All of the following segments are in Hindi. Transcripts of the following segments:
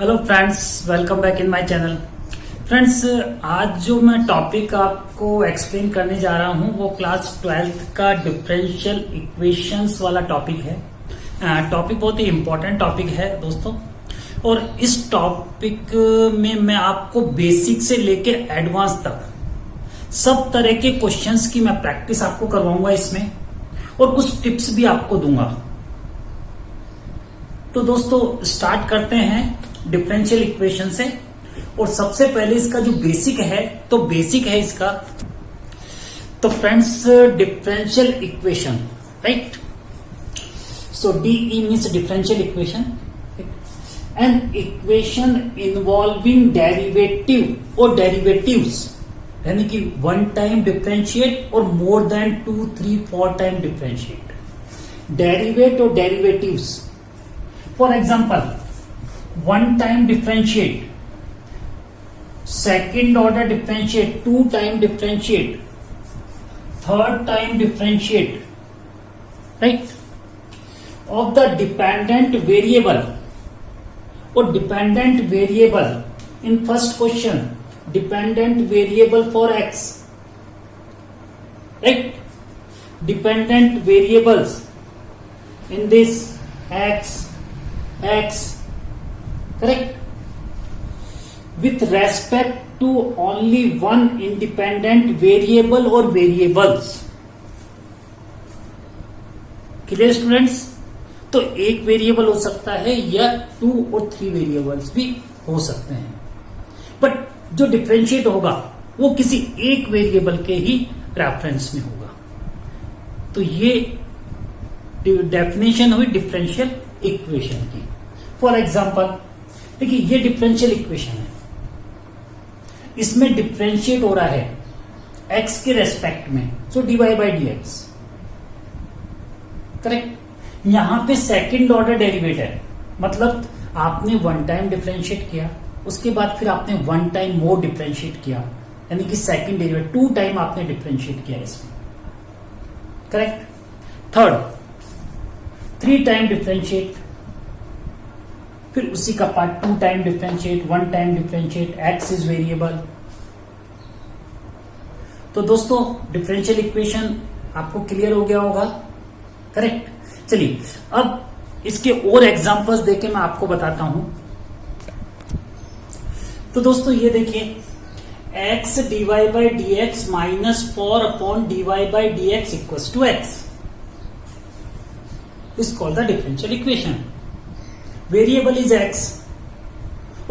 Hello friends, welcome back in my channel. Friends, आज जो मैं टॉपिक आपको एक्सप्लेन करने जा रहा हूं वो क्लास 12th का डिफरेंशियल इक्वेशंस वाला टॉपिक है। टॉपिक बहुत ही इंपॉर्टेंट टॉपिक है दोस्तों, और इस टॉपिक में मैं आपको बेसिक से लेके एडवांस तक सब तरह के क्वेश्चंस की मैं प्रैक्टिस आपको करवाऊंगा इसमें, और कुछ टिप्स भी आपको दूंगा। तो दोस्तों स्टार्ट करते हैं डिफरेंशियल इक्वेशन से। और सबसे पहले इसका जो बेसिक है, तो बेसिक है इसका, तो friends differential equation, right. So DE means differential equation, an equation involving derivative और डेरिवेटिव्स, यानी कि वन टाइम डिफरेंशिएट और more than 2, 3, 4 time differentiate. Derivative और derivatives, for example one time differentiate, second order differentiate, 2 time differentiate, third time differentiate, right, of the dependent variable. और dependent variable in first question, dependent variable for X, right, dependent variables in this x, correct, with respect to only one independent variable or variables। Clear students? तो एक वेरिएबल हो सकता है या 2 और 3 वेरिएबल्स भी हो सकते हैं, बट जो डिफरेंशिएट होगा वो किसी एक वेरिएबल के ही रेफरेंस में होगा। तो ये डेफिनेशन हुई डिफरेंशियल इक्वेशन की। फॉर एग्जाम्पल देखिए, ये डिफरेंशियल इक्वेशन है, इसमें डिफरेंशिएट हो रहा है एक्स के रेस्पेक्ट में, so dy by D x, correct. यहां पे सेकंड ऑर्डर डेरिवेटिव है, मतलब आपने वन टाइम डिफरेंशिएट किया, उसके बाद फिर आपने वन टाइम मोर डिफरेंशिएट किया, यानी कि सेकंड डेरिवेटिव 2 टाइम आपने डिफरेंशिएट किया इसमें, करेक्ट। थर्ड 3 टाइम डिफरेंशिएट, फिर उसी का part 2 time differentiate, 1 time differentiate, x is variable. तो दोस्तों डिफरेंशियल इक्वेशन आपको क्लियर हो गया होगा, करेक्ट। चलिए अब इसके और एग्जांपल्स देके मैं आपको बताता हूं। तो दोस्तों ये देखिए, X dy by D X -4 upon dy by D x equals to X is called the differential equation। Variable is X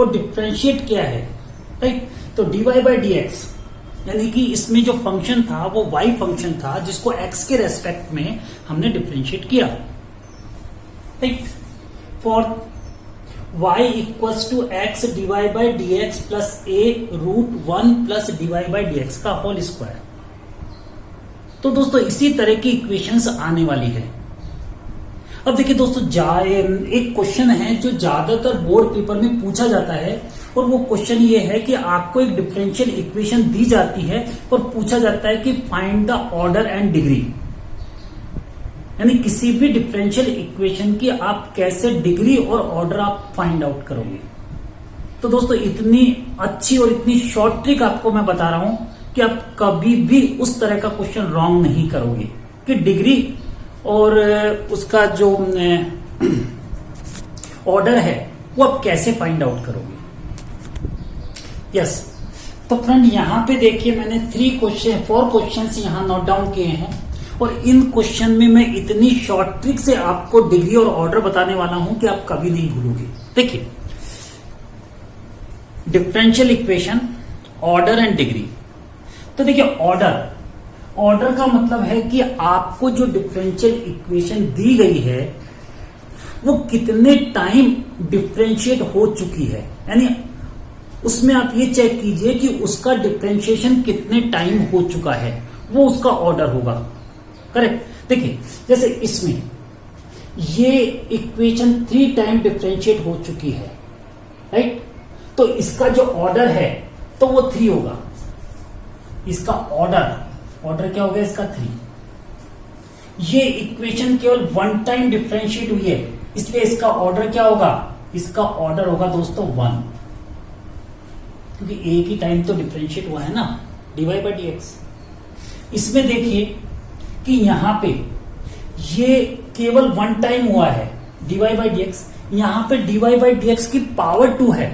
और डिफरेंशिएट क्या है, राइट। तो dy बाई डी एक्स, यानी कि इसमें जो फंक्शन था वो y फंक्शन था जिसको x के रेस्पेक्ट में हमने डिफरेंशिएट किया, right. For y equals to X dy by D X plus a√1 plus dy by D X का होल स्क्वायर। तो दोस्तों इसी तरह की इक्वेशंस आने वाली है। अब देखिए दोस्तों, एक क्वेश्चन है जो ज्यादातर बोर्ड पेपर में पूछा जाता है, और वो क्वेश्चन ये है कि आपको एक डिफरेंशियल इक्वेशन दी जाती है और पूछा जाता है कि find the order and degree, यानी किसी भी डिफरेंशियल इक्वेशन की आप कैसे डिग्री और ऑर्डर आप फाइंड आउट करोगे। तो दोस्तों इतनी अच्छी और इतनी शॉर्ट ट्रिक आपको मैं बता रहा हूं कि आप कभी भी उस तरह का क्वेश्चन रॉन्ग नहीं करोगे कि डिग्री और उसका जो ऑर्डर है वो आप कैसे फाइंड आउट करोगे। यस, तो फ्रेंड यहां पे देखिए मैंने 4 क्वेश्चंस यहां नोट डाउन किए हैं, और इन क्वेश्चन में मैं इतनी शॉर्ट ट्रिक से आपको डिग्री और ऑर्डर बताने वाला हूं कि आप कभी नहीं भूलोगे। देखिए, differential equation, order and degree. तो देखिए ऑर्डर का मतलब है कि आपको जो डिफरेंशियल इक्वेशन दी गई है वो कितने टाइम डिफरेंशिएट हो चुकी है, यानी उसमें आप ये चेक कीजिए कि उसका डिफरेंशिएशन कितने टाइम हो चुका है, वो उसका ऑर्डर होगा, करेक्ट। देखिए जैसे इसमें ये इक्वेशन 3 टाइम डिफरेंशिएट हो चुकी है, राइट। तो इसका जो ऑर्डर है तो वो 3 होगा। इसका ऑर्डर क्या हो गया इसका 3। ये इक्वेशन केवल 1 टाइम डिफरेंशिएट हुई है, इसलिए इसका ऑर्डर क्या होगा इसका ऑर्डर होगा दोस्तों 1, क्योंकि एक ही टाइम तो डिफरेंशिएट हुआ है ना, dy बाई डी एक्स। इसमें देखिए कि यहां पे ये केवल 1 टाइम हुआ है dy बाई डी एक्स, यहां पे dy बाई डी एक्स की पावर 2 है,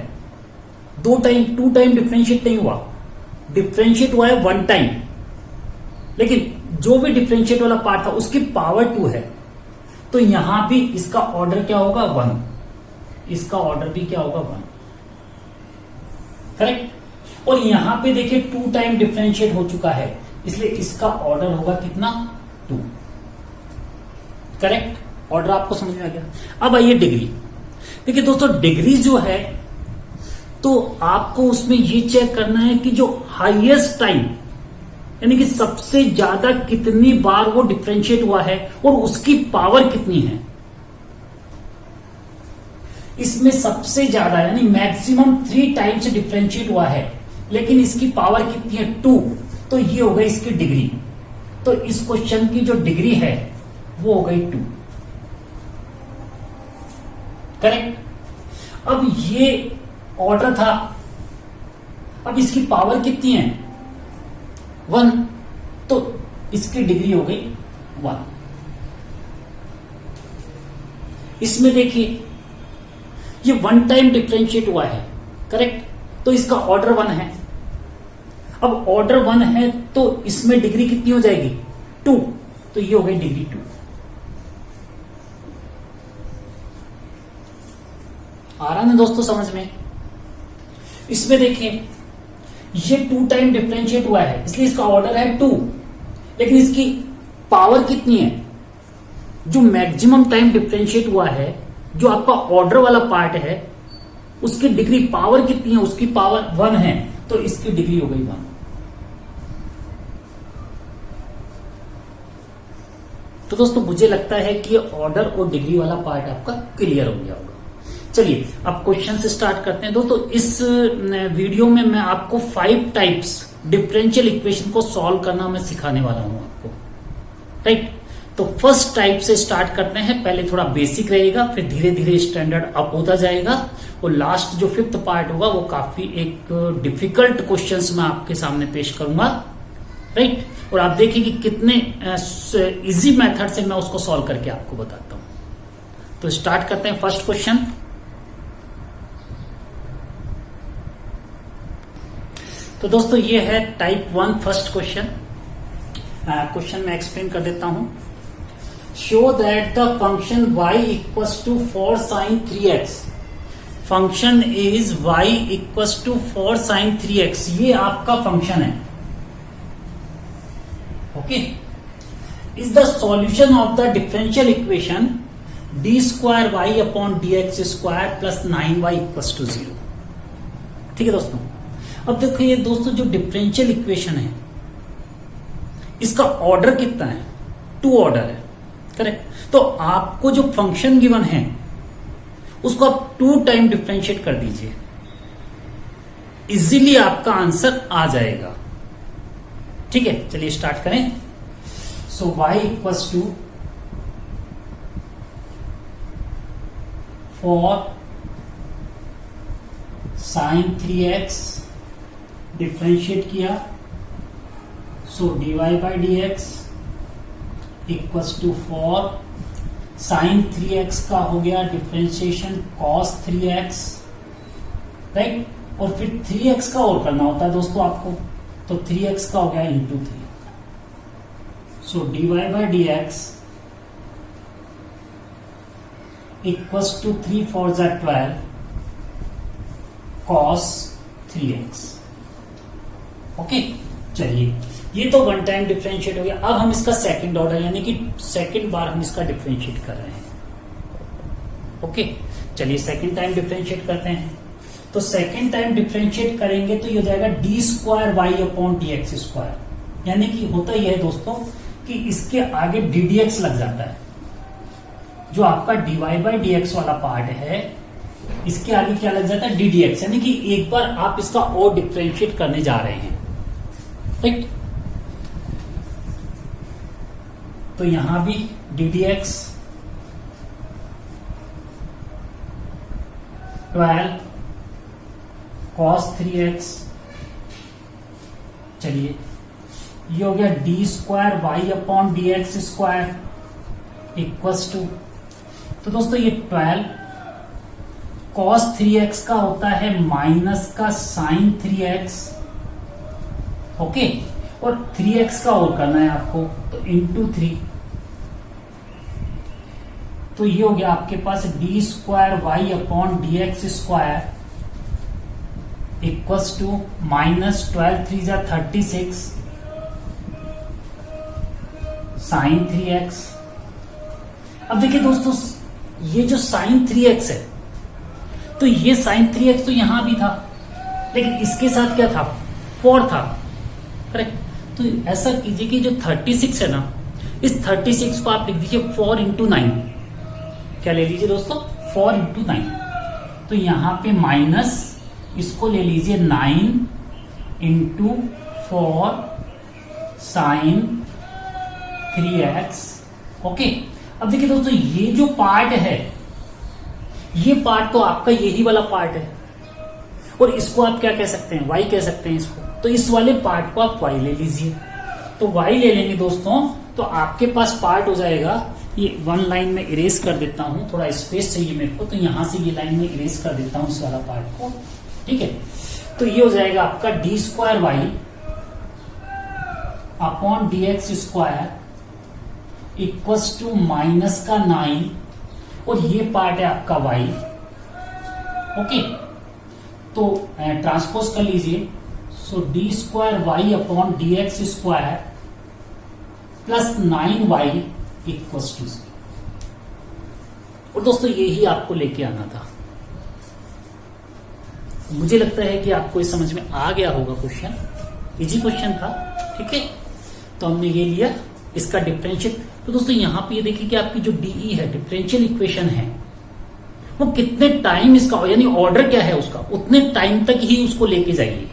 2 टाइम डिफरेंशिएट नहीं हुआ, डिफरेंशिएट हुआ है 1 टाइम, लेकिन जो भी डिफरेंशिएट वाला पार्ट था उसकी पावर 2 है, तो यहां भी इसका ऑर्डर क्या होगा 1, इसका ऑर्डर भी क्या होगा 1, करेक्ट। और यहां पे देखिए 2 टाइम डिफरेंशिएट हो चुका है, इसलिए इसका ऑर्डर होगा कितना 2, करेक्ट। ऑर्डर आपको समझ में आ गया। अब आइए डिग्री। देखिए दोस्तों डिग्री जो है तो आपको उसमें ये चेक करना है कि जो हाईएस्ट टाइम यानी कि सबसे ज्यादा कितनी बार वो डिफरेंशिएट हुआ है और उसकी पावर कितनी है। इसमें सबसे ज्यादा यानी मैक्सिमम 3 टाइम्स डिफरेंशिएट हुआ है, लेकिन इसकी पावर कितनी है 2, तो ये हो गई इसकी डिग्री। तो इस क्वेश्चन की जो डिग्री है वो हो गई 2, करेक्ट। अब ये ऑर्डर था, अब इसकी पावर कितनी है 1, तो इसकी डिग्री हो गई 1। इसमें देखिए ये 1 टाइम डिफरेंशिएट हुआ है, करेक्ट, तो इसका ऑर्डर 1 है। अब ऑर्डर 1 है तो इसमें डिग्री कितनी हो जाएगी 2, तो ये हो गई डिग्री 2। आ रहा ना दोस्तों समझ में। इसमें देखिए ये 2 टाइम डिफरेंशिएट हुआ है, इसलिए इसका ऑर्डर है 2, लेकिन इसकी पावर कितनी है, जो मैक्सिमम टाइम डिफरेंशिएट हुआ है, जो आपका ऑर्डर वाला पार्ट है, उसकी डिग्री पावर कितनी है, उसकी पावर 1 है, तो इसकी डिग्री हो गई 1। तो दोस्तों मुझे लगता है कि ये ऑर्डर और डिग्री वाला पार्ट आपका क्लियर हो गया होगा। चलिए अब क्वेश्चन से स्टार्ट करते हैं। दोस्तों इस वीडियो में मैं आपको 5 टाइप्स डिफरेंशियल इक्वेशन को सॉल्व करना मैं सिखाने वाला हूं आपको, राइट। तो फर्स्ट टाइप से स्टार्ट करते हैं। पहले थोड़ा बेसिक रहेगा, फिर धीरे धीरे स्टैंडर्ड अप होता जाएगा, और लास्ट जो 5th पार्ट होगा वो काफी एक डिफिकल्ट क्वेश्चंस मैं आपके सामने पेश करूंगा, राइट। और आप देखिए कि कितने इजी मेथड से मैं उसको सॉल्व करके आपको बताता हूं। तो स्टार्ट करते हैं फर्स्ट क्वेश्चन। तो दोस्तों ये है टाइप 1 फर्स्ट क्वेश्चन। क्वेश्चन में एक्सप्लेन कर देता हूं। Show that the function y equals to 4 sin 3x, function is y equals to 4 sin 3x, ये आपका फंक्शन है, okay. Is the solution of the differential equation d square Y upon D x square plus 9y equals to 0। ठीक है दोस्तों। अब देखो ये दोस्तों जो डिफरेंशियल इक्वेशन है इसका ऑर्डर कितना है 2 ऑर्डर है, करेक्ट। तो आपको जो फंक्शन गिवन है उसको आप 2 टाइम डिफरेंशिएट कर दीजिए, इजीली आपका आंसर आ जाएगा। ठीक है, चलिए स्टार्ट करें। So y equals to 4 sin 3x differentiate किया, so dy by D x equals to 4 sin 3x का हो गया डिफरेंशिएशन cos 3x, राइट। और फिर 3x का और करना होता है दोस्तों आपको, तो 3x का हो गया into 3, so dy by D x equals to 3 4 जा 12 cos 3x, ओके। चलिए ये तो 1 टाइम डिफरेंशिएट हो गया। अब हम इसका सेकंड ऑर्डर यानी कि सेकंड बार हम इसका डिफरेंशिएट कर रहे हैं, ओके। चलिए सेकंड टाइम डिफरेंशिएट करते हैं। तो सेकंड टाइम डिफरेंशिएट करेंगे तो ये हो जाएगा D square Y upon D x square, यानी कि होता यह है दोस्तों कि इसके आगे डी डी एक्स लग जाता है, जो आपका D Y by D X वाला पार्ट है इसके आगे क्या लग जाता है डी डी एक्स, यानी कि एक बार आप इसका और डिफरेंशिएट करने जा रहे हैं, राइट। तो यहां भी D D x 12 cos 3x, चलिए ये हो गया D square Y upon D x square equals to, तो दोस्तों ये 12 cos 3x का होता है माइनस का sin 3x, ओके, और 3x का और करना है आपको, तो इंटू 3, तो ये हो गया आपके पास d square Y upon D x square equals to minus 12 3 जा 36 sin 3x। अब देखिए दोस्तों, ये जो sin 3x है, तो ये sin 3x तो यहां भी था, लेकिन इसके साथ क्या था, 4 था, करेक्ट। तो ऐसा कीजिए कि जो 36 है ना, इस 36 को आप लिख दीजिए 4 इंटू 9, क्या ले लीजिए दोस्तों, 4 इंटू 9, तो यहां पे माइनस, इसको ले लीजिए 9 इंटू 4 साइन 3x, ओके। अब देखिए दोस्तों, ये जो पार्ट है, ये पार्ट तो आपका यही वाला पार्ट है, और इसको आप क्या कह सकते हैं, y कह सकते हैं इसको, तो इस वाले पार्ट को आप y ले लीजिए, तो y ले लेंगे दोस्तों, तो आपके पास पार्ट हो जाएगा, ये वन लाइन में इरेज कर देता हूं, थोड़ा स्पेस चाहिए मेरे को, तो यहां से ये लाइन में इरेज कर देता हूं इस वाला पार्ट को, ठीक है। तो ये हो जाएगा आपका d square Y upon D x square equals to minus का 9, और ये पार्ट है आपका y, ओके। तो ट्रांसपोज कर लीजिए, so d square Y upon D x square plus 9y equals to 0। और दोस्तों यही आपको लेके आना था। मुझे लगता है कि आपको इस समझ में आ गया होगा, क्वेश्चन इजी क्वेश्चन था, ठीक है। तो हमने ये लिया इसका डिफरेंशियल। तो दोस्तों यहां पे ये देखिए कि आपकी जो डीई है, डिफरेंशियल इक्वेशन है, वो कितने टाइम इसका, यानी ऑर्डर क्या है उसका, उतने टाइम तक ही उसको लेके जाइए,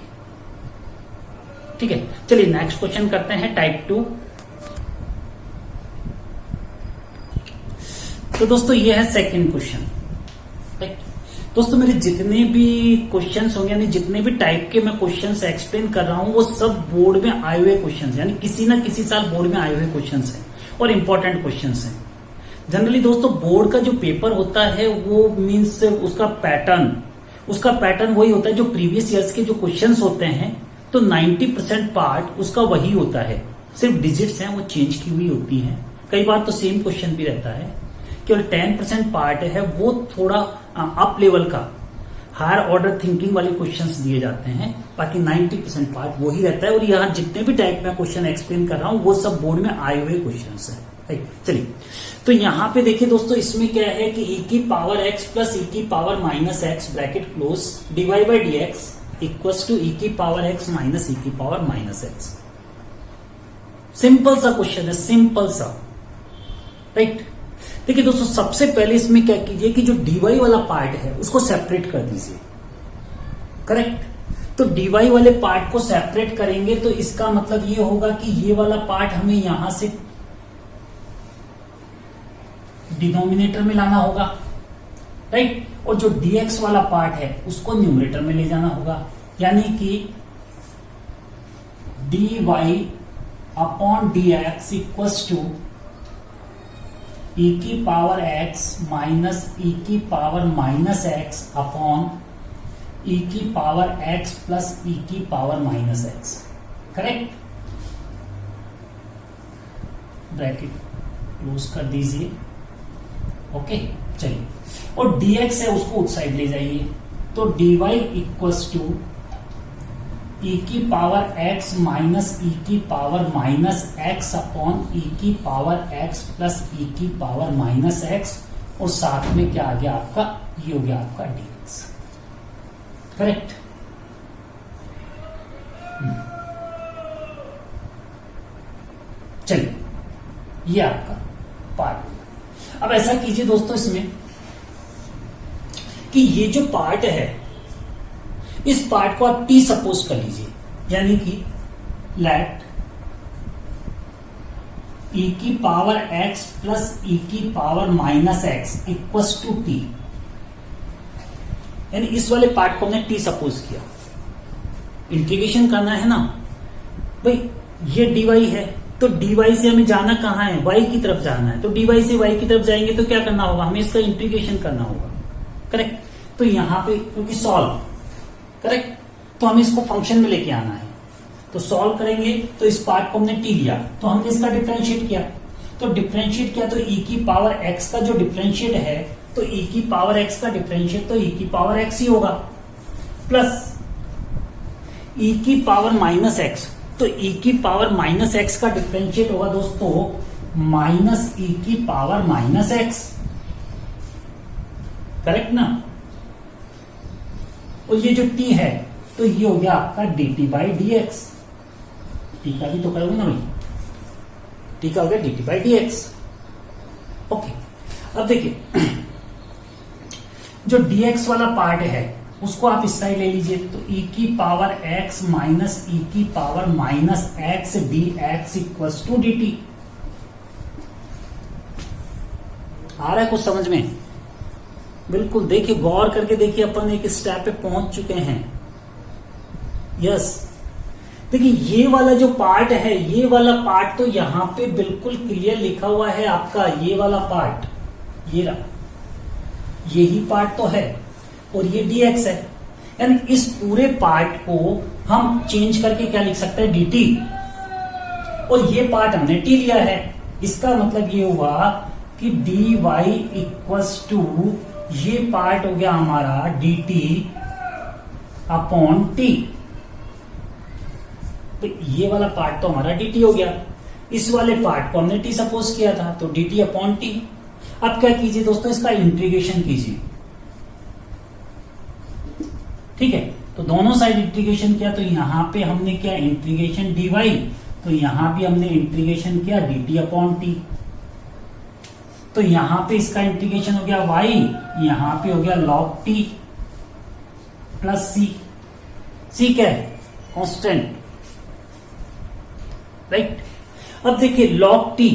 ठीक है। चलिए नेक्स्ट क्वेश्चन करते हैं, टाइप 2। तो दोस्तों ये है सेकंड क्वेश्चन, राइट। दोस्तों मेरे जितने भी क्वेश्चंस होंगे, यानी जितने भी टाइप के मैं क्वेश्चंस एक्सप्लेन कर रहा हूं, वो सब बोर्ड में आए हुए क्वेश्चंस, यानी किसी ना किसी साल बोर्ड में आए हुए क्वेश्चंस हैं और इंपॉर्टेंट क्वेश्चंस हैं। जनरली दोस्तों बोर्ड का जो पेपर होता है वो मीन्स उसका पैटर्न वही होता है जो प्रीवियस ईयर्स के जो क्वेश्चंस होते हैं, तो 90% पार्ट उसका वही होता है, सिर्फ डिजिट्स हैं वो चेंज की हुई होती हैं, कई बार तो सेम क्वेश्चन भी रहता है। केवल 10% पार्ट है वो थोड़ा अप लेवल का हायर ऑर्डर थिंकिंग वाले क्वेश्चंस दिए जाते हैं, बाकी 90% पार्ट वही रहता है। और यहाँ जितने भी टाइप में क्वेश्चन एक्सप्लेन कर रहा हूं वो सब बोर्ड में आए हुए क्वेश्चंस हैं, राइट। चलिए तो यहाँ पे देखिए दोस्तों, इसमें क्या है कि e की पावर x प्लस e की power minus x bracket close divide by D x equals to e की पावर x माइनस e की पावर माइनस x। सिंपल सा क्वेश्चन है, सिंपल सा, राइट। देखिए दोस्तों सबसे पहले इसमें क्या कीजिए कि जो dy वाला पार्ट है उसको सेपरेट कर दीजिए, करेक्ट। तो dy वाले पार्ट को सेपरेट करेंगे तो इसका मतलब ये होगा कि ये वाला पार्ट हमें यहां से डिनोमिनेटर में लाना होगा, राइट। और जो dx वाला पार्ट है उसको न्यूमरेटर में ले जाना होगा, यानी कि dy upon dx equals to e की पावर x माइनस e की power minus x upon e की पावर x प्लस e की power minus x, correct. Bracket close कर दीजिए, ओके। चलिए, और dx है उसको उस साइड ले जाइए, तो dy इक्वल्स टू e की पावर x माइनस e की power minus x upon e की पावर x प्लस e की पावर माइनस x, और साथ में क्या आ गया आपका, ये हो गया आपका dx, करेक्ट। चलिए ये आपका पार्ट। अब ऐसा कीजिए दोस्तों इसमें कि ये जो पार्ट है इस पार्ट को आप t सपोज कर लीजिए, यानी कि लेट e की पावर x प्लस e की power minus x equals to t। यानी इस वाले पार्ट को हमने t सपोज किया, इंटीग्रेशन करना है ना भाई, ये dy है तो dy से हमें जाना कहाँ है, y की तरफ जाना है, तो dy से y की तरफ जाएंगे तो क्या करना होगा, हमें इसका इंटीग्रेशन करना होगा, करेक्ट। तो यहां पे क्योंकि सॉल्व, करेक्ट, तो हमें इसको फंक्शन में लेके आना है, तो सॉल्व करेंगे तो इस पार्ट को हमने t लिया तो हमने इसका डिफरेंशिएट किया, तो डिफरेंशिएट किया तो e की पावर x का जो डिफरेंशिएट है, तो e की पावर x का डिफरेंशिएट तो e की पावर x ही होगा, प्लस e की पावर माइनस x, तो e की पावर माइनस x का डिफरेंशिएट होगा दोस्तों माइनस e की पावर माइनस x, करेक्ट ना। और ये जो t है तो ये हो गया आपका dt by D x, T का भी तो करोगे ना भाई, टी का हो गया dt by D x. Okay, अब देखिए जो dx वाला पार्ट है उसको आप इस साइड ले लीजिए, तो e की पावर x माइनस e की power minus x dx equals to dt। आ रहा है कुछ समझ में? बिल्कुल, देखिए गौर करके देखिए, अपन एक स्टेप पे पहुंच चुके हैं। यस, देखिए ये वाला जो पार्ट है, ये वाला पार्ट तो यहां पे बिल्कुल क्लियर लिखा हुआ है आपका, ये वाला पार्ट, ये रहा, यही पार्ट तो है, और ये dx है, यानी इस पूरे पार्ट को हम चेंज करके क्या लिख सकते हैं, dt, और ये पार्ट हमने t लिया है, इसका मतलब ये हुआ कि dy इक्वल्स टू ये पार्ट हो गया हमारा dt अपॉन t, तो ये वाला पार्ट तो हमारा dt हो गया, इस वाले पार्ट को हमने t सपोज किया था, तो dt अपॉन t। अब क्या कीजिए दोस्तों, इसका इंटीग्रेशन कीजिए, ठीक है, तो दोनों साइड इंटीग्रेशन किया, तो यहां पे हमने किया इंटीग्रेशन dy, तो यहां भी हमने इंटीग्रेशन किया dt अपॉन t, तो यहां पे इसका इंटीग्रेशन हो गया y, यहां पे हो गया log t प्लस c क्या है, कांस्टेंट, राइट। अब देखिए log t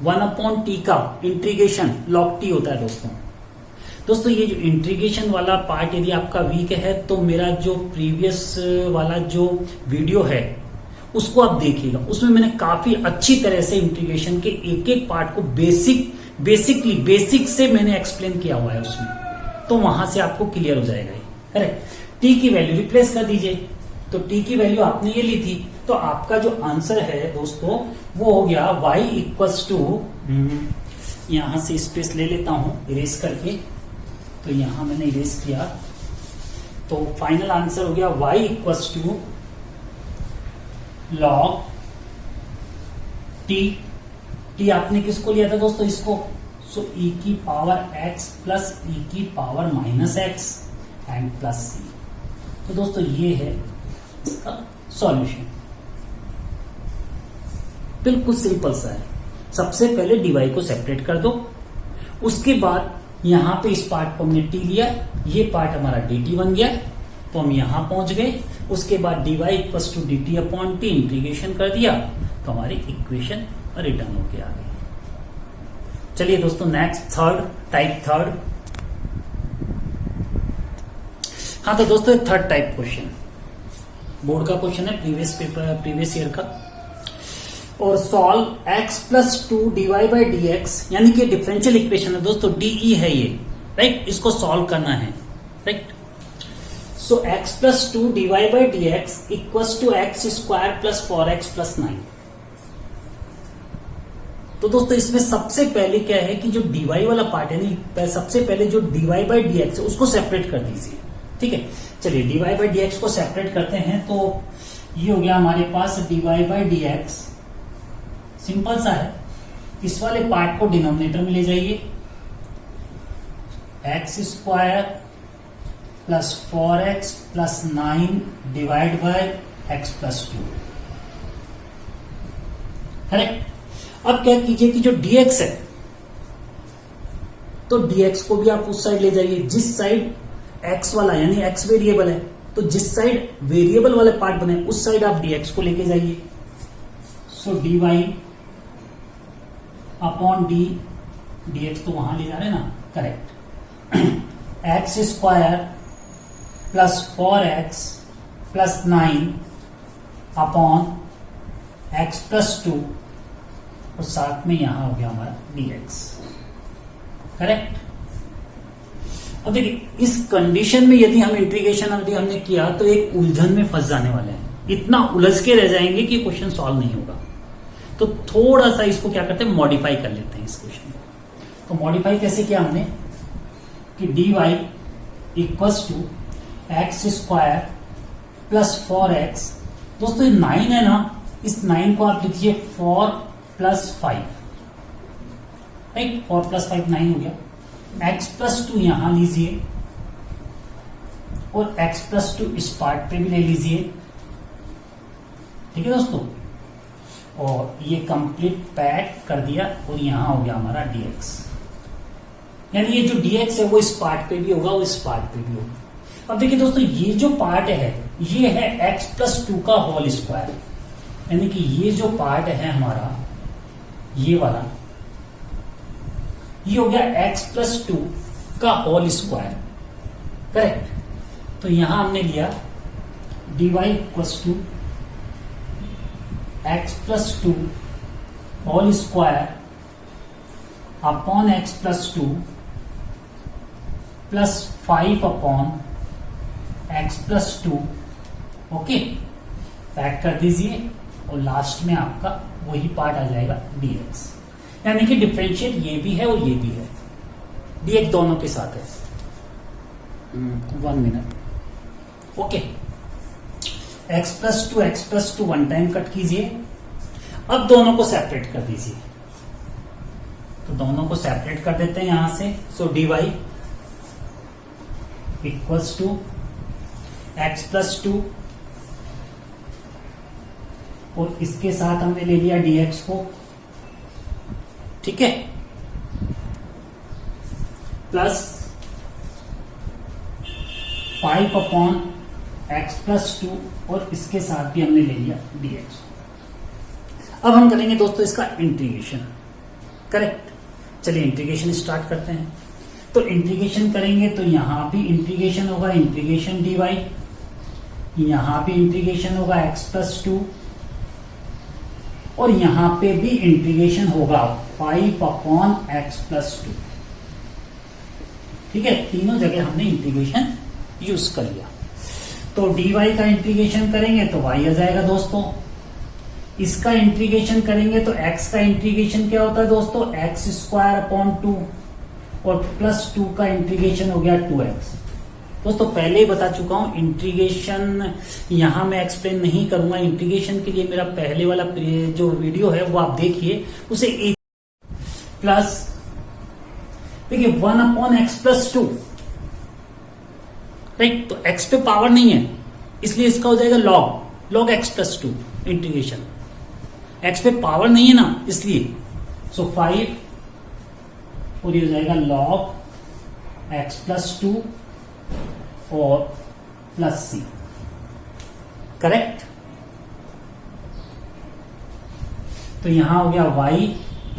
1 अपॉन टी का इंटीग्रेशन log t होता है दोस्तों, ये जो इंटीग्रेशन वाला पार्ट यदि आपका वीक है तो मेरा जो प्रीवियस वाला जो वीडियो है उसको आप देखिएगा, उसमें मैंने काफी अच्छी तरह से इंटीग्रेशन के एक एक पार्ट को बेसिक से मैंने एक्सप्लेन किया हुआ है उसमें, तो वहां से आपको क्लियर हो जाएगा। करेक्ट, टी की वैल्यू रिप्लेस कर दीजिए, तो टी की वैल्यू आपने ये ली थी, तो आपका जो आंसर है दोस्तों वो हो गया y इक्वल्स टू, यहां से स्पेस ले लेता हूं इरेज करके, तो यहां मैंने इरेज किया, तो फाइनल आंसर हो गया y equals to log t आपने किसको लिया था दोस्तों, इसको, सो e की पावर x प्लस e की power minus x and plus c। तो दोस्तों ये है इसका सॉल्यूशन, बिल्कुल सिंपल सा है। सबसे पहले dy को सेपरेट कर दो, उसके बाद यहां पे इस पार्ट को हमने t लिया, ये पार्ट हमारा dt बन गया, तो हम यहां पहुंच गए। उसके बाद dy equals to dt upon t integration कर दिया, तो हमारी इक्वेशन रिटर्न होके आ गई। चलिए दोस्तों नेक्स्ट थर्ड, हाँ तो दोस्तों थर्ड टाइप क्वेश्चन, बोर्ड का क्वेश्चन है, प्रीवियस ईयर का, और solve x plus two dy by D x, यानी कि डिफरेंशियल इक्वेशन है दोस्तों, DE है ये, राइट, इसको सॉल्व करना है, right. So x plus two dy by D x equals to x square plus 4x plus 9। तो दोस्तों इसमें सबसे पहले क्या है कि जो dy वाला पार्ट है नहीं, सबसे पहले जो dy बाई डी एक्स है उसको सेपरेट कर दीजिए, ठीक है। चलिए dy बाई डी एक्स को सेपरेट करते हैं, तो ये हो गया हमारे पास dy by D x, simple सा है, इस वाले पार्ट को डिनोमिनेटर में ले जाइए, x square plus 4x plus 9 divide by x plus 2, correct. अब क्या कीजिए कि जो dx है, तो dx को भी आप उस साइड ले जाइए, जिस साइड x वाला यानी x वेरिएबल है, तो जिस साइड वेरिएबल वाले पार्ट बने उस साइड आप dx को लेके जाइए, so dy upon D, dx तो वहां ले जा रहे हैं ना, correct. X square plus 4x plus 9 upon x plus 2 और साथ में यहां हो गया हमारा dx। करेक्ट। अब देखिए इस कंडीशन में यदि हम इंटीग्रेशन हमने किया तो एक उलझन में फंस जाने वाले हैं, इतना उलझ के रह जाएंगे कि क्वेश्चन सॉल्व नहीं होगा। तो थोड़ा सा इसको क्या करते हैं, मॉडिफाई कर लेते हैं इस क्वेश्चन को। तो मॉडिफाई कैसे किया हमने कि dy equals to x square plus 4x। दोस्तों ये 9 है ना, इस 9 को आप लिखिए 4 प्लस 5, राइट। 4 प्लस 5 9 हो गया। x प्लस 2 यहां लीजिए और x प्लस 2 इस पार्ट पे भी ले लीजिए, ठीक है दोस्तों। और ये कंप्लीट पैक कर दिया और यहां हो गया हमारा dx, यानी ये जो dx है वो इस पार्ट पे भी होगा और इस पार्ट पे भी होगा। अब देखिए दोस्तों ये जो पार्ट है ये है x प्लस 2 का होल स्क्वायर, यानी कि ये जो पार्ट है हमारा ये वाला ये हो गया x प्लस 2 का होल स्क्वायर। करेक्ट। तो यहां हमने लिया dy equals to x plus 2 whole square upon x plus 2 plus 5 upon x plus 2। Okay, pack कर दीजिए और लास्ट में आपका वही पार्ट आ जाएगा dx, यानी कि डिफरेंशिएट ये भी है और ये भी है, dx दोनों के साथ है। 1 minute. Okay, x plus to one time cut कीजिए। अब दोनों को सेपरेट कर दीजिए, तो दोनों को सेपरेट कर देते हैं यहां से। So dy equals to x plus 2 और इसके साथ हमने ले लिया dx को, ठीक है, प्लस 5 अपॉन एक्स प्लस 2 और इसके साथ भी हमने ले लिया dx। अब हम करेंगे दोस्तों इसका इंटीग्रेशन। करेक्ट। चलिए इंटीग्रेशन स्टार्ट करते हैं। तो इंटीग्रेशन करेंगे तो यहां भी इंटीग्रेशन होगा, इंटीग्रेशन dy, यहां भी इंटीग्रेशन होगा x प्लस 2 और यहां पे भी इंटीग्रेशन होगा 5 अपॉन एक्स प्लस 2। ठीक है, तीनों जगह हमने इंटीग्रेशन यूज कर लिया। तो dy का इंटीग्रेशन करेंगे तो y आ जाएगा दोस्तों, इसका इंटीग्रेशन करेंगे तो x का इंटीग्रेशन क्या होता है दोस्तों, एक्स स्क्वायर अपॉन 2 और प्लस 2 का इंटीग्रेशन हो गया 2x। दोस्तों पहले ही बता चुका हूं, इंटीग्रेशन यहां मैं एक्सप्लेन नहीं करूंगा। इंटीग्रेशन के लिए मेरा पहले वाला जो वीडियो है वो आप देखिए, उसे एक प्लस देखिए 1 अपॉन एक्स प्लस 2, राइट। तो x पे पावर नहीं है इसलिए इसका हो जाएगा log x plus 2 integration. x पे पावर नहीं है ना इसलिए, सो 5 और ये हो जाएगा log x प्लस 2 और प्लस c। करेक्ट। तो यहां हो गया y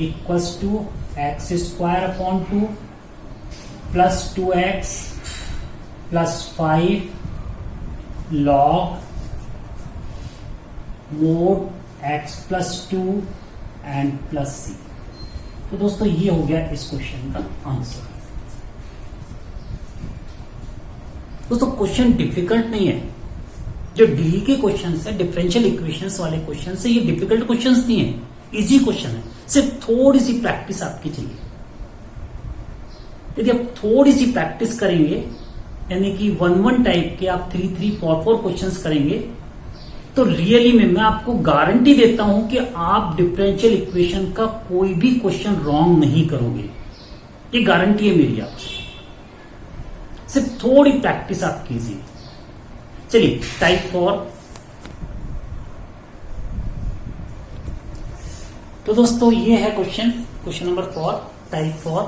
equals to x square upon 2 plus 2x plus 5 log mod x plus 2 and plus c। तो दोस्तों ये हो गया इस क्वेश्चन का आंसर। दोस्तों क्वेश्चन डिफिकल्ट नहीं है, जो डी के क्वेश्चन है, डिफरेंशियल इक्वेशंस वाले क्वेश्चन है, ये डिफिकल्ट क्वेश्चन नहीं है, इजी क्वेश्चन है। सिर्फ थोड़ी सी प्रैक्टिस आपकी चाहिए। यदि आप थोड़ी सी प्रैक्टिस करेंगे, यानी कि 1-1 टाइप के आप 3-3, 4-4 क्वेश्चंस करेंगे, तो रियली में मैं आपको गारंटी देता हूं कि आप डिफरेंशियल इक्वेशन का कोई भी क्वेश्चन रॉन्ग नहीं करोगे। ये गारंटी है मेरी आपसे। सिर्फ थोड़ी प्रैक्टिस आप कीजिए। चलिए टाइप 4। तो दोस्तों ये है question number 4, type 4।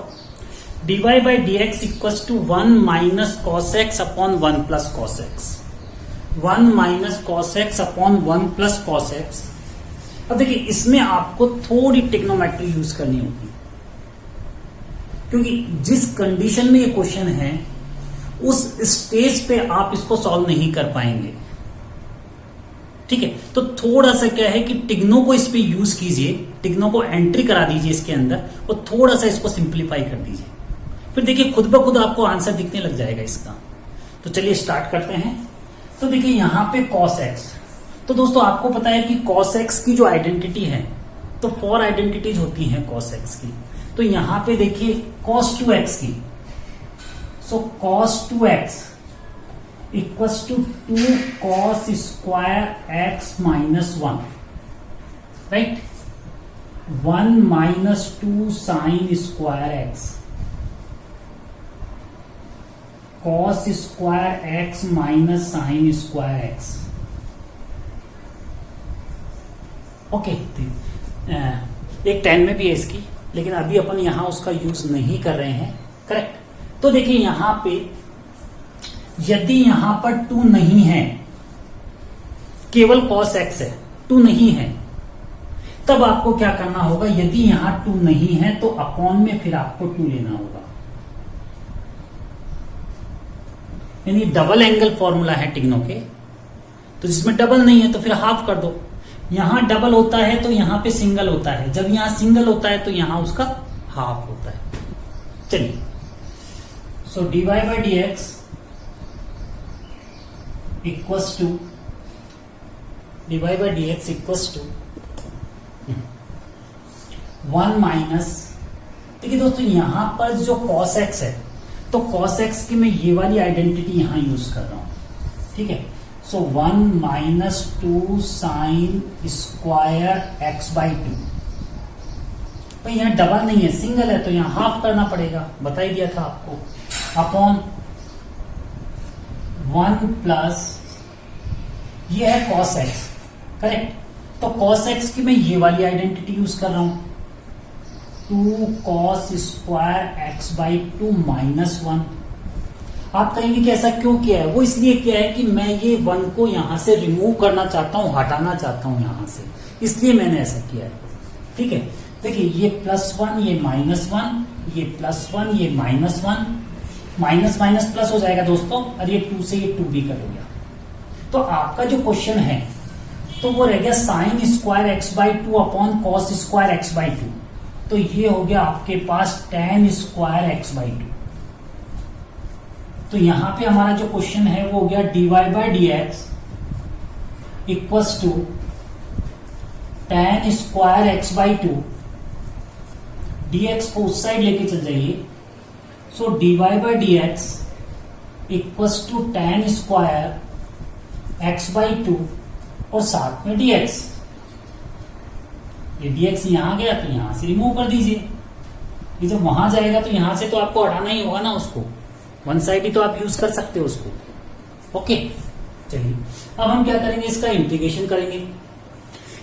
dy by dx equals to 1 minus cos x upon 1 plus cos x. 1 minus cos x upon 1 plus cos x. अब देखिए इसमें आपको थोड़ी टेक्नोमेट्री यूज करनी होगी, क्योंकि जिस कंडीशन में ये क्वेश्चन है उस स्टेज पे आप इसको सॉल्व नहीं कर पाएंगे। ठीक है, तो थोड़ा सा क्या है कि टिग्नो को इस पे यूज कीजिए, टिग्नो को एंट्री करा दीजिए इसके अंदर और थोड़ा सा इसको सिंप्लीफाई कर दीजिए, फिर देखिए खुद ब खुद आपको आंसर दिखने लग जाएगा इसका। तो चलिए स्टार्ट करते हैं। तो देखिए यहां पे cos x, तो दोस्तों आपको पता है कि cos x की जो आइडेंटिटी है, तो 4 आइडेंटिटीज होती हैं cos x की। तो यहां पे देखिए cos 2x की, so cos 2x equals to 2 cos square x minus 1, right, 1 minus 2 sine square x, cos square x minus sine square x। Okay, एक 10 में भी है इसकी, लेकिन अभी अपन यहां उसका यूज नहीं कर रहे हैं, करेक्ट। तो देखिए यहां पे यदि यहां पर 2 नहीं है, केवल cos x है, 2 नहीं है, तब आपको क्या करना होगा, यदि यहां 2 नहीं है तो अपॉन में फिर आपको 2 लेना होगा, यानी डबल एंगल फॉर्मूला है टिग्नो के। तो जिसमें डबल नहीं है तो फिर हाफ कर दो, यहां डबल होता है तो यहां पे सिंगल होता है, जब यहां सिंगल होता है तो यहां उसका हाफ होता है। चलिए, so dy by D x equals to dy by D x equals to 1 minus, देखिए दोस्तों यहां पर जो cos x है, तो cos x की मैं ये वाली आइडेंटिटी यहां यूज कर रहा हूं, ठीक है। सो 1 minus 2 sine square x by 2, तो यहां डबल नहीं है, सिंगल है, तो यहां हाफ करना पड़ेगा, बता ही दिया था आपको, अपॉन 1 प्लस ये है cos x, करेक्ट। तो cos x की मैं ये वाली आइडेंटिटी यूज कर रहा हूं, 2 cos square x by 2 minus 1। आप कहेंगे कि ऐसा क्यों किया है, वो इसलिए किया है कि मैं ये 1 को यहां से रिमूव करना चाहता हूं, हटाना चाहता हूं यहां से, इसलिए मैंने ऐसा किया है, ठीक है। देखिए ये +1, ये -1, ये +1, ये -1, माइनस माइनस प्लस हो जाएगा दोस्तों, और ये 2 से ये 2 भी कट हो गया। तो आपका जो क्वेश्चन है तो वो रह गया sign square x by 2 upon cos square x by 2, तो ये हो गया आपके पास tan स्क्वायर x बाई 2। तो यहां पे हमारा जो क्वेश्चन है वो हो गया dy by D x equals to tan square x by 2, dx को उस साइड लेके चल जाइए, so dy by D x equals to tan square x by 2 और साथ में dx, ये dx यहां गया तो यहां से रिमूव कर दीजिए, ये जब वहां जाएगा तो यहां से तो आपको हटाना ही होगा ना उसको, वन साइड ही तो आप यूज कर सकते हो उसको। ओके, चलिए अब हम क्या करेंगे, इसका इंटीग्रेशन करेंगे।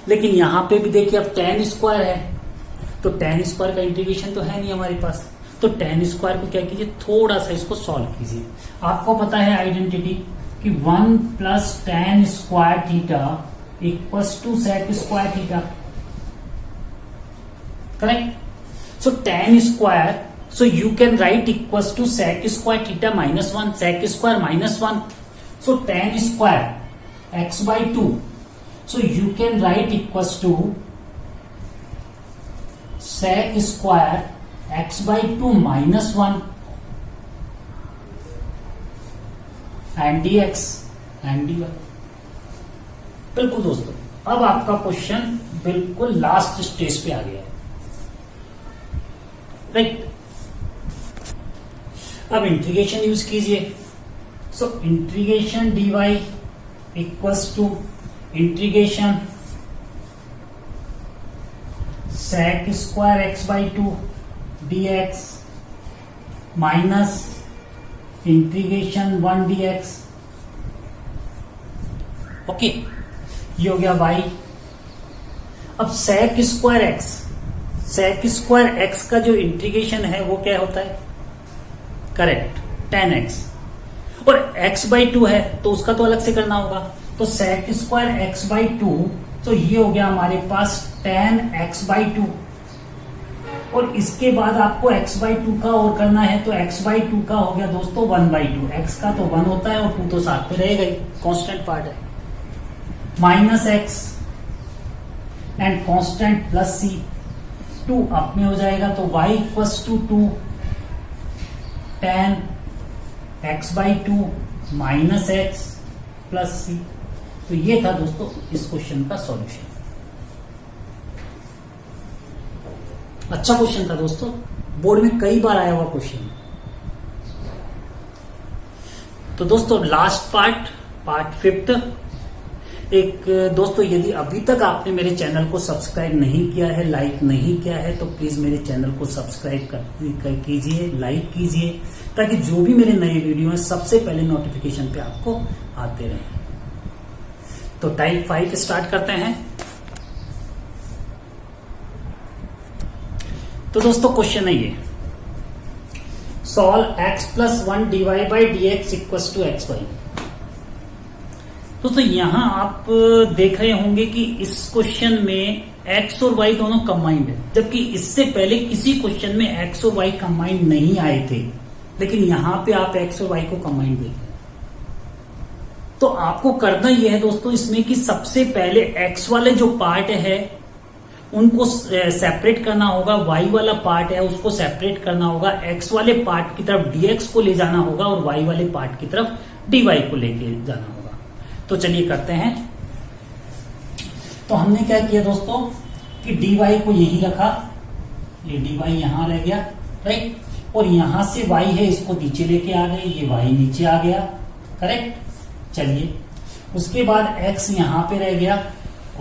लेकिन यहां पे भी देखिए अब tan स्क्वायर है, तो tan स्क्वायर का इंटीग्रेशन तो है नहीं हमारे पास, तो tan स्क्वायर को क्या कीजिए, थोड़ा सा इसको सॉल्व कीजिए। आपको पता है आइडेंटिटी कि 1 plus tan square theta equals to sec square theta, correct. So tan square, so you can write equals to sec square theta minus 1, sec square minus 1, so tan square x by 2, so you can write equals to sec square x by 2 minus 1 and dx and dy। बिल्कुल दोस्तों, अब आपका क्वेश्चन बिल्कुल लास्ट स्टेज पे आ गया है, राइट। अब इंटीग्रेशन यूज कीजिए, so integration dy equals to integration sec square x by 2 dx minus integration 1 dx। Okay, ये हो गया y। अब sec स्क्वायर x का जो इंटीग्रेशन है वो क्या होता है, करेक्ट, tan x, और x बाई 2 है तो उसका तो अलग से करना होगा, तो sec स्क्वायर x बाई 2, तो ये हो गया हमारे पास tan x बाई 2, और इसके बाद आपको x/2 का और करना है, तो x/2 का हो गया दोस्तों 1/2। x का तो 1 होता है और 2 तो साथ में रहेगा ही, कांस्टेंट पार्ट है। Minus x and constant plus c, 2 up में हो जाएगा, तो y equals to 2 tan x/2 minus x plus c। तो ये था दोस्तों इस क्वेश्चन का सॉल्यूशन। अच्छा क्वेश्चन था दोस्तों, बोर्ड में कई बार आया हुआ क्वेश्चन। तो दोस्तों लास्ट पार्ट 5। एक दोस्तों, यदि अभी तक आपने मेरे चैनल को सब्सक्राइब नहीं किया है, लाइक नहीं किया है, तो प्लीज मेरे चैनल को सब्सक्राइब कीजिए, लाइक कीजिए, ताकि जो भी मेरे नए वीडियो हैं सबसे पहले नोटिफिकेशन पे आपको आते रहें। तो टाइप 5 स्टार्ट करते हैं। तो दोस्तों क्वेश्चन है ये, solve x+1 dy/dx equals to xy। दोस्तों यहां आप देख रहे होंगे कि इस क्वेश्चन में x और y दोनों कंबाइंड है, जबकि इससे पहले किसी क्वेश्चन में x और y कंबाइंड नहीं आए थे, लेकिन यहां पे आप x और y को कंबाइंड देख रहे हैं। तो आपको करना यह है दोस्तों इसमें कि सबसे पहले x वाले जो पार्ट है उनको सेपरेट करना होगा, y वाला पार्ट है उसको सेपरेट करना होगा, x वाले पार्ट की तरफ dx को ले जाना होगा और y वाले पार्ट की तरफ dy को लेके जाना होगा। तो चलिए करते हैं। तो हमने क्या किया दोस्तों कि dy को यही रखा, ये dy यहां रह गया, राइट, और यहां से y है इसको नीचे लेके आ गए, ये y नीचे आ गया, करेक्ट। चलिए उसके बाद x यहां पे रह गया,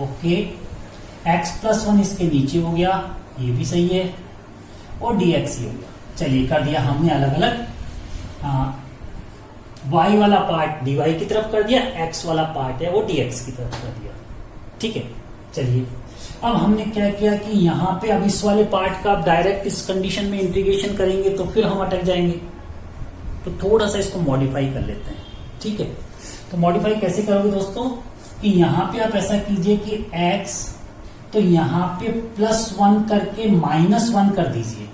ओके, x+1 इसके नीचे हो गया, ये भी सही है, और dx ही हो गया। चलिए कर दिया हमने अलग अलग, y वाला पार्ट dy की तरफ कर दिया, x वाला पार्ट है वो dx की तरफ कर दिया, ठीक है। चलिए अब हमने क्या किया कि यहाँ पे अब इस वाले पार्ट का डायरेक्ट इस कंडीशन में इंटीग्रेशन करेंगे तो फिर हम अटक जाएंगे, तो थोड़ा सा इसको मॉडिफाई कर लेते हैं, ठीक है। तो मॉडिफाई कैसे करोगे दोस्तों कि यहाँ पे आप ऐसा कीजिए कि x, तो यहाँ पे +1 करके -1 कर दीजिए,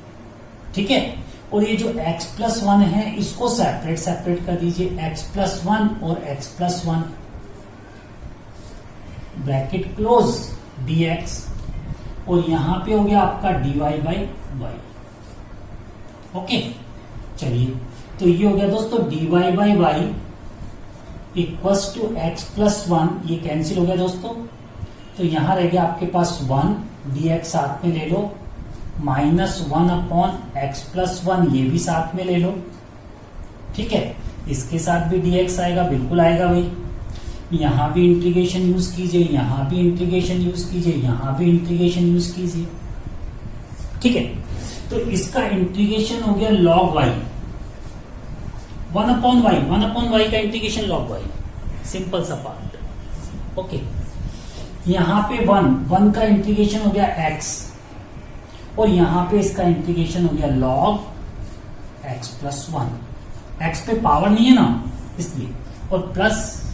ठीक है, और ये जो x+1 है इसको सेपरेट कर दीजिए, x+1 और x+1 ब्रैकेट क्लोज dx, और यहां पे हो गया आपका dy/y, ओके। चलिए तो ये हो गया दोस्तों dy/y इक्वल्स टू x+1, ये कैंसिल हो गया दोस्तों, तो यहां रह गया आपके पास 1, dx साथ में ले लो, -1/x+1 ये भी साथ में ले लो, ठीक है। इसके साथ भी dx आएगा, बिल्कुल आएगा भाई, यहां भी इंटीग्रेशन यूज कीजिए, यहां भी इंटीग्रेशन यूज कीजिए, यहां भी इंटीग्रेशन यूज कीजिए, ठीक है। तो इसका इंटीग्रेशन हो गया log y, 1/y का इंटीग्रेशन log y, सिंपल सा पार्ट, ओके। यहां पे 1 का इंटीग्रेशन हो गया x, और यहां पे इसका इंटीग्रेशन हो गया log x+1, x पे पावर नहीं है ना इसलिए, और प्लस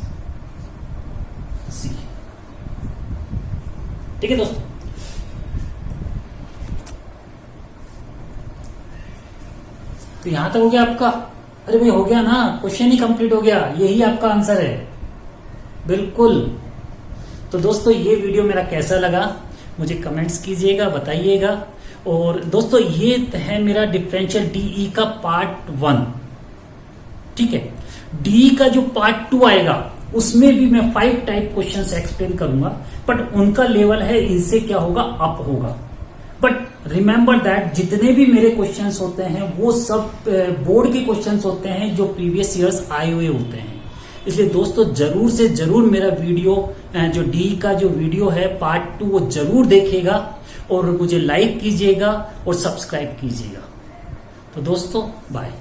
c, ठीक है दोस्तों। तो यहां तक हो गया आपका, अरे भाई हो गया ना, क्वेश्चन ही कंप्लीट हो गया, यही आपका आंसर है, बिल्कुल। तो दोस्तों ये वीडियो मेरा कैसा लगा मुझे कमेंट्स कीजिएगा, बताइएगा। और दोस्तों ये है मेरा डिफरेंशियल डीई का पार्ट 1, ठीक है। डीई का जो पार्ट 2 आएगा उसमें भी मैं 5 टाइप क्वेश्चंस एक्सप्लेन करूंगा, बट उनका लेवल है इनसे क्या होगा, अप होगा। बट रिमेंबर दैट जितने भी मेरे क्वेश्चंस होते हैं वो सब बोर्ड के क्वेश्चंस होते हैं जो प्रीवियस ईयर्स आए हुए होते हैं। इसलिए दोस्तों जरूर से जरूर मेरा वीडियो जो डी का जो वीडियो है पार्ट 2 वो जरूर देखिएगा, और मुझे लाइक कीजिएगा और सब्सक्राइब कीजिएगा। तो दोस्तों बाय।